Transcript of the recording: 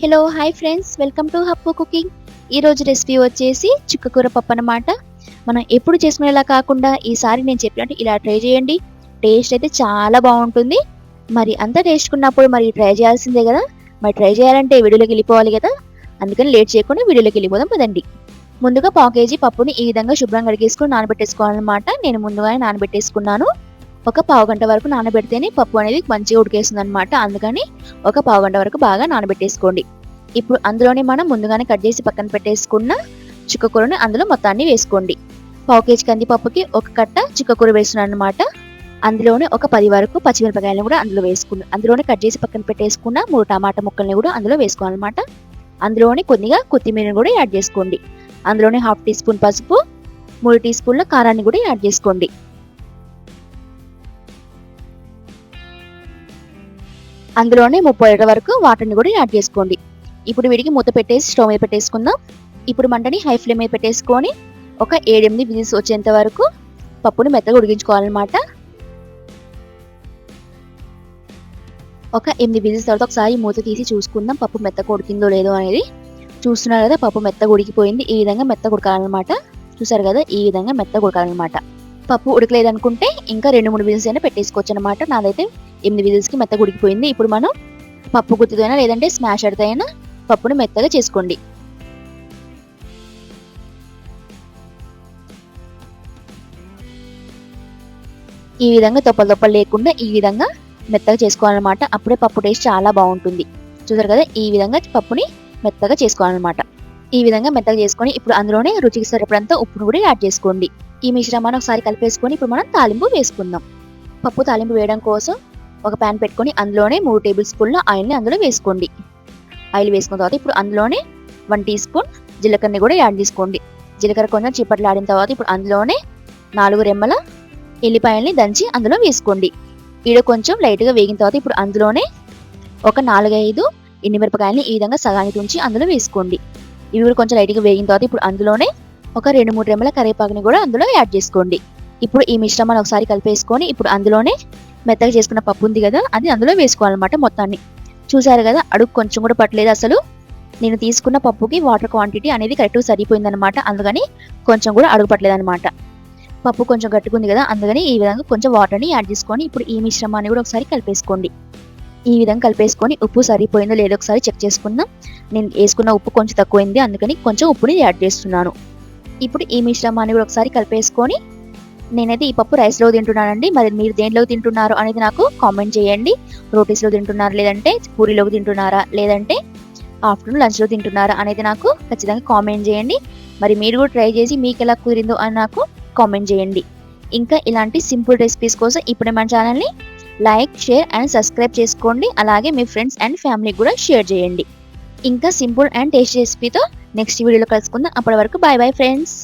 Hello hi friends, welcome to Happu cooking. ఈరోజు recipe వచ్చేసి చుక్కకూర పప్పు అన్నమాట. మనం ఎప్పుడు చేసుకునేలా కాకుండా ఈసారి నేను చెప్పినట్టు ఇలా ట్రై చేయండి. టేస్ట్ అయితే చాలా బాగుంటుంది. మరి అంత టేస్ట్ ఉన్నప్పుడు మరి ట్రై చేయాల్సిందే కదా. మరి ట్రై చేయాలంటే వీడియోలోకి వెళ్ళిపోవాలి కదా. అందుకని లేట్ చేయకుండా వీడియోలోకి వెళ్ళిపోదాం పదండి. ముందుగా పావు కేజీ పప్పుని ఈ విధంగా శుభ్రంగా కడిగేసుకుని నానబెట్టేసుకోవాలన్నమాట. నేను ముందుగానే నానబెట్టేసుకున్నాను. ఒక పావు గంట వరకు నానబెడితేనే పప్పు అనేది మంచిగా ఉడికేస్తుంది అనమాట. అందుకని ఒక పావు గంట వరకు బాగా నానబెట్టేసుకోండి. ఇప్పుడు అందులోనే మనం ముందుగానే కట్ చేసి పక్కన పెట్టేసుకున్న చుక్కకూరని అందులో మొత్తాన్ని వేసుకోండి. పావు కేజీ కందిపప్పుకి ఒక కట్ట చుక్కకూర వేస్తున్నాను అనమాట. అందులోనే ఒక 10 వరకు పచ్చిమిరపకాయలను కూడా అందులో వేసుకుని అందులోనే కట్ చేసి పక్కన పెట్టేసుకున్న 3 టమాటా ముక్కల్ని కూడా అందులో వేసుకోవాలన్నమాట. అందులోనే కొద్దిగా కొత్తిమీరని కూడా యాడ్ చేసుకోండి. అందులోనే 1/2 టీ స్పూన్ పసుపు, 3 టీ స్పూన్ల కారాన్ని కూడా యాడ్ చేసుకోండి. అందులోనే 30 లీటర్ల వరకు వాటర్ని కూడా యాడ్ చేసుకోండి. ఇప్పుడు వీడికి మూత పెట్టేసి స్టవ్ మీద పెట్టేసుకుందాం. ఇప్పుడు మంటని హై ఫ్లేమ్ మీద పెట్టేసుకొని ఒక 7-8 విజిల్స్ వచ్చేంత వరకు పప్పుని మెత్తగా ఉడికించుకోవాలన్నమాట. ఒక 8 విజిల్స్ తర్వాత ఒకసారి మూత తీసి చూసుకుందాం పప్పు మెత్తగా ఉడికిందో లేదో అనేది. చూస్తున్నారు కదా, పప్పు మెత్తగా ఉడికిపోయింది. ఈ విధంగా మెత్తగా ఉడకాలన్నమాట. చూసారు కదా, ఈ విధంగా మెత్తగా ఉడకాలన్నమాట. పప్పు ఉడకలేదనుకుంటే ఇంకా 2-3 విజిల్స్ అయినా పెట్టేసుకోవచ్చు అనమాట. నాదైతే 8 విజిల్స్కి మెత్తగా ఉడికిపోయింది. ఇప్పుడు మనం పప్పు గుత్తితో అయినా లేదంటే స్మాషర్తో అయినా పప్పును మెత్తగా చేసుకోండి. ఈ విధంగా తొప్పలు లేకుండా ఈ విధంగా మెత్తగా చేసుకోవాలన్నమాట. అప్పుడే పప్పు టేస్ట్ చాలా బాగుంటుంది. చూసారు కదా, ఈ విధంగా పప్పుని మెత్తగా చేసుకోవాలన్నమాట. ఈ విధంగా మెత్తగా చేసుకొని ఇప్పుడు అందులోనే రుచికి సరిపడంత ఉప్పును కూడా యాడ్ చేసుకోండి. ఈ మిశ్రమాన్ని ఒకసారి కలిపేసుకొని ఇప్పుడు మనం తాలింపు వేసుకుందాం. పప్పు తాలింపు వేయడం కోసం ఒక ప్యాన్ పెట్టుకొని అందులోనే 3 టేబుల్ స్పూన్ల ఆయిల్ని అందులో వేసుకోండి. ఆయిల్ వేసుకున్న తర్వాత ఇప్పుడు అందులోనే 1 టీ స్పూన్ జీలకర్రని కూడా యాడ్ చేసుకోండి. జీలకర్ర కొంచెం చిప్పట్లాడిన తర్వాత ఇప్పుడు అందులోనే 4 రెమ్మల ఎల్లిపాయల్ని దంచి అందులో వేసుకోండి. ఈడ కొంచెం లైట్గా వేగిన తర్వాత ఇప్పుడు అందులోనే ఒక 4-5 ఎండుమిరపకాయలని ఈ విధంగా సగానికి ఉంచి అందులో వేసుకోండి. ఇవి కూడా కొంచెం లైట్గా వేగిన తర్వాత ఇప్పుడు అందులోనే ఒక 2-3 రెమ్మల కరివేపాకుని కూడా అందులో యాడ్ చేసుకోండి. ఇప్పుడు ఈ మిశ్రమాన్ని ఒకసారి కలిపేసుకొని ఇప్పుడు అందులోనే మెత్తగా చేసుకున్న పప్పు ఉంది కదా, అది అందులో వేసుకోవాలన్నమాట మొత్తాన్ని. చూసారు కదా, అడుగు కొంచెం కూడా పట్టలేదు అసలు. నేను తీసుకున్న పప్పుకి వాటర్ క్వాంటిటీ అనేది కరెక్ట్గా సరిపోయిందనమాట. అందుకని కొంచెం కూడా అడుగు పట్టలేదు అనమాట. పప్పు కొంచెం గట్టిగా ఉంది కదా, అందుకని ఈ విధంగా కొంచెం వాటర్ని యాడ్ చేసుకొని ఇప్పుడు ఈ మిశ్రమాన్ని కూడా ఒకసారి కలిపేసుకోండి. ఈ విధంగా కలిపేసుకొని ఉప్పు సరిపోయిందో లేదో ఒకసారి చెక్ చేసుకుందాం. నేను వేసుకున్న ఉప్పు కొంచెం తక్కువైంది, అందుకని కొంచెం ఉప్పుని యాడ్ చేస్తున్నాను. ఇప్పుడు ఈ మిశ్రమాన్ని కూడా ఒకసారి కలిపేసుకొని నేనైతే ఈ పప్పు రైస్లో తింటున్నానండి. మరి మీరు దేంట్లో తింటున్నారు అనేది నాకు కామెంట్ చేయండి. రోటీస్లో తింటున్నారా, లేదంటే పూరీలోకి తింటున్నారా, లేదంటే ఆఫ్టర్నూన్ లంచ్లో తింటున్నారా అనేది నాకు ఖచ్చితంగా కామెంట్ చేయండి. మరి మీరు కూడా ట్రై చేసి మీకు ఎలా కుదిరిందో అని నాకు కామెంట్ చేయండి. ఇంకా ఇలాంటి సింపుల్ రెసిపీస్ కోసం ఇప్పుడే మన ఛానల్ని లైక్, షేర్ అండ్ సబ్స్క్రైబ్ చేసుకోండి. అలాగే మీ ఫ్రెండ్స్ అండ్ ఫ్యామిలీకి కూడా షేర్ చేయండి. ఇంకా సింపుల్ అండ్ టేస్టీ రెసిపీతో నెక్స్ట్ వీడియోలో కలుసుకుందాం. అప్పటి వరకు బాయ్ బాయ్ ఫ్రెండ్స్.